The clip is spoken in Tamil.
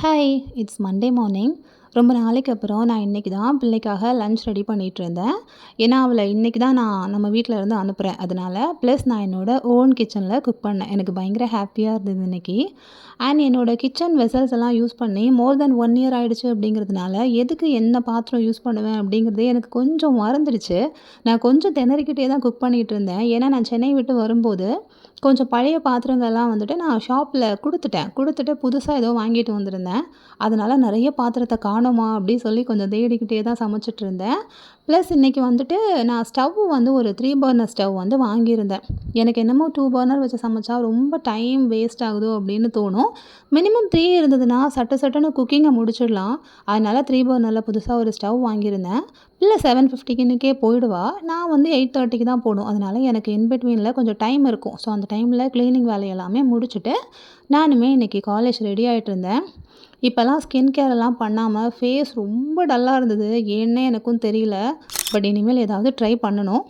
ஹாய்! It's Monday morning. ரொம்ப நாளைக்கு அப்புறம் நான் இன்னைக்கு தான் பிள்ளைக்காக லஞ்ச் ரெடி பண்ணிகிட்ருந்தேன். ஏன்னா, அவள இன்னைக்கு தான் நான் நம்ம வீட்ல இருந்து அனுப்புறேன். அதனால ப்ளஸ் நான் என்னோட ஓன் கிச்சனில குக் பண்ணேன். எனக்கு பயங்கர ஹேப்பியா இருந்தது இன்னைக்கு. அண்ட் என்னோட கிச்சன் வெசல்ஸ் எல்லாம் யூஸ் பண்ணி மோர் தென் 1 இயர் ஆயிடுச்சு அப்படிங்கிறதுனால, எதுக்கு என்ன பாத்திரம் யூஸ் பண்ணுவேன் அப்படிங்கிறதே எனக்கு கொஞ்சம் மறந்துடுச்சு. நான் கொஞ்சம் திணறிக்கிட்டே தான் குக் பண்ணிகிட்டு இருந்தேன். ஏன்னா, நான் சென்னை விட்டு வரும்போது கொஞ்சம் பழைய பாத்திரங்கள்லாம் வந்துட்டு நான் ஷாப்பில குடுத்துட்டேன். குடுத்துட்டு புதுசா ஏதோ வாங்கிட்டு வந்திருந்தேன். அதனால நெறைய பாத்திரத்த காணோமா அப்படி சொல்லி கொஞ்சம் தேடிக்கிட்டே தான் சமைச்சுட்ருந்தேன். ப்ளஸ் இன்னைக்கு வந்துட்டு நான் ஸ்டவ் வந்து ஒரு 3 பர்னர் ஸ்டவ் வந்து வாங்கியிருந்தேன். எனக்கு என்னமோ 2 பர்னர் வச்சு சமைச்சா ரொம்ப டைம் வேஸ்ட் ஆகுதோ அப்படின்னு தோணும். மினிமம் 3 இருந்ததுன்னா சட்டு சட்டுன்னு குக்கிங்க முடிச்சிடலாம். அதனால 3 பர்னர்ல புதுசா ஒரு ஸ்டவ் வாங்கியிருந்தேன். பிள்ள 7:50க்கே போயிடுவா. நான் வந்து 8:30க்கு தான் போணும். அதனால எனக்கு இன் பிட்வீன்ல கொஞ்சம் டைம் இருக்கும். ஸோ அந்த டைமில கிளீனிங் வேலை எல்லாமே முடிச்சுட்டு, நானுமே இன்னைக்கு காலேஜ் ரெடி ஆயிட்டுருந்தேன். இப்போலாம் ஸ்கின் கேர் எல்லாம் பண்ணாம ஃபேஸ் ரொம்ப டல்லா இருந்தது. ஏன்னே எனக்கும் தெரியல. பட் இனிமேல் ஏதாவது ட்ரை பண்ணணும்.